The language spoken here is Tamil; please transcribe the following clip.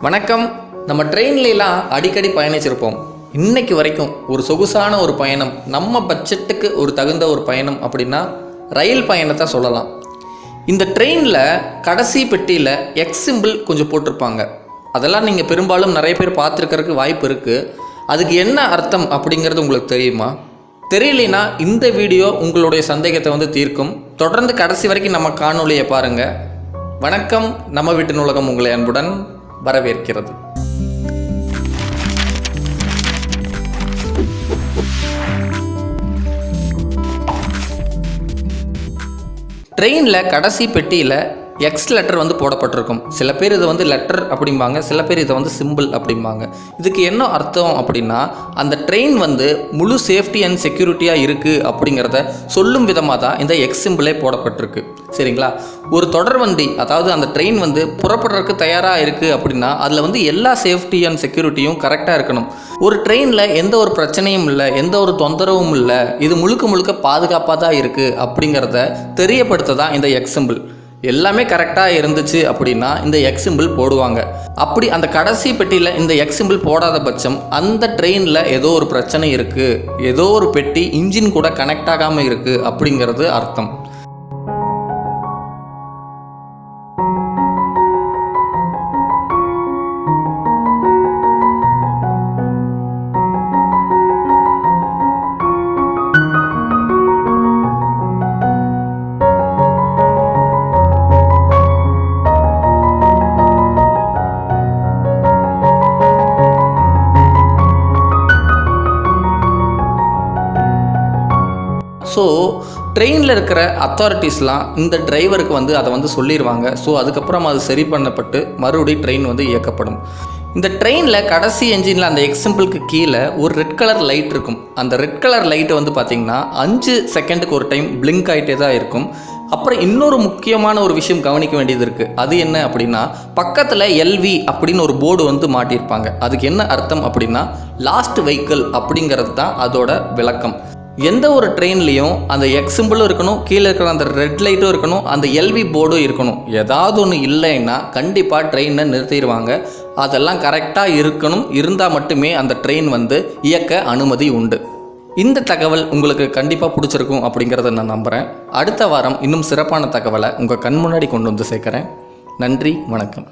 வணக்கம். நம்ம ட்ரெயின்லாம் அடிக்கடி பயணிச்சிருப்போம். இன்னைக்கு வரைக்கும் ஒரு சொகுசான ஒரு பயணம், நம்ம பட்ஜெட்டுக்கு ஒரு தகுந்த ஒரு பயணம் அப்படின்னா ரயில் பயணத்தை சொல்லலாம். இந்த ட்ரெயினில் கடைசி பெட்டியில் எக்ஸ் சிம்பிள் கொஞ்சம் போட்டிருப்பாங்க. அதெல்லாம் நீங்கள் பெரும்பாலும் நிறைய பேர் பார்த்துருக்கறதுக்கு வாய்ப்பு இருக்குது. அதுக்கு என்ன அர்த்தம் அப்படிங்கிறது உங்களுக்கு தெரியுமா? தெரியலனா இந்த வீடியோ உங்களுடைய சந்தேகத்தை தீர்க்கும். தொடர்ந்து கடைசி வரைக்கும் நம்ம காணொலியை பாருங்கள். வணக்கம். நம்ம வீட்டு நூலகம் உங்களை அன்புடன் வரவேற்கிறது. ட்ரெயினில் கடைசி பெட்டியில் எக்ஸ் லெட்டர் போடப்பட்டிருக்கும். சில பேர் இதை லெட்டர் அப்படிம்பாங்க, சில பேர் இதை சிம்பிள் அப்படிம்பாங்க. இதுக்கு என்ன அர்த்தம் அப்படின்னா, அந்த ட்ரெயின் முழு சேஃப்டி அண்ட் செக்யூரிட்டியாக இருக்குது அப்படிங்கிறத சொல்லும் விதமாக தான் இந்த எக்ஸ் சிம்பிளே போடப்பட்டிருக்கு. சரிங்களா? ஒரு தொடர்வண்டி, அதாவது அந்த ட்ரெயின் புறப்படுறதுக்கு தயாராக இருக்குது அப்படின்னா அதில் எல்லா சேஃப்டி அண்ட் செக்யூரிட்டியும் கரெக்டாக இருக்கணும். ஒரு ட்ரெயினில் எந்த ஒரு பிரச்சனையும் இல்லை, எந்த ஒரு தொந்தரவும் இல்லை, இது முழுக்க முழுக்க பாதுகாப்பாக தான் இருக்குது அப்படிங்கிறத தெரியப்படுத்த தான் இந்த எக்ஸ் சிம்பிள். எல்லாமே கரெக்டாக இருந்துச்சு அப்படின்னா இந்த எக்ஸ் சிம்பிள் போடுவாங்க. அப்படி அந்த கடைசி பெட்டியில் இந்த எக்ஸ் சிம்பிள் போடாத பட்சம் அந்த ட்ரெயினில் ஏதோ ஒரு பிரச்சனை இருக்குது, ஏதோ ஒரு பெட்டி இன்ஜின் கூட கனெக்ட் ஆகாமல் இருக்குது அப்படிங்கிறது அர்த்தம். ஸோ ட்ரெயினில் இருக்கிற அத்தாரிட்டிஸ்லாம் இந்த டிரைவருக்கு அதை சொல்லிடுவாங்க. ஸோ அதுக்கப்புறம் அது சரி பண்ணப்பட்டு மறுபடியும் ட்ரெயின் இயக்கப்படும். இந்த ட்ரெயினில் கடைசி என்ஜினில் அந்த எக்ஸ் சிம்பிளுக்கு கீழே ஒரு ரெட் கலர் லைட் இருக்கும். அந்த ரெட் கலர் லைட்டு பார்த்திங்கன்னா 5 செகண்டுக்கு ஒரு டைம் பிளிங்க் ஆகிட்டே தான் இருக்கும். அப்புறம் இன்னொரு முக்கியமான ஒரு விஷயம் கவனிக்க வேண்டியது இருக்குது. அது என்ன அப்படின்னா, பக்கத்தில் எல்வி அப்படின்னு ஒரு போர்டு மாட்டியிருப்பாங்க. அதுக்கு என்ன அர்த்தம் அப்படின்னா, லாஸ்ட் வெஹிக்கிள் அப்படிங்கிறது தான் அதோட விளக்கம். எந்த ஒரு ட்ரெயின்லேயும் அந்த எக்ஸ் சிம்பிளும் இருக்கணும், கீழே இருக்கிற அந்த ரெட் லைட்டும் இருக்கணும், அந்த எல்வி போர்டும் இருக்கணும். ஏதாவது ஒன்று இல்லைன்னா கண்டிப்பாக ட்ரெயினை நிறுத்திடுவாங்க. அதெல்லாம் கரெக்டாக இருக்கணும். இருந்தால் மட்டுமே அந்த ட்ரெயின் இயக்க அனுமதி உண்டு. இந்த தகவல் உங்களுக்கு கண்டிப்பாக பிடிச்சிருக்கும் அப்படிங்கிறத நான் நம்புகிறேன். அடுத்த வாரம் இன்னும் சிறப்பான தகவலை உங்கள் கண் முன்னாடி கொண்டு சேர்க்குறேன். நன்றி, வணக்கம்.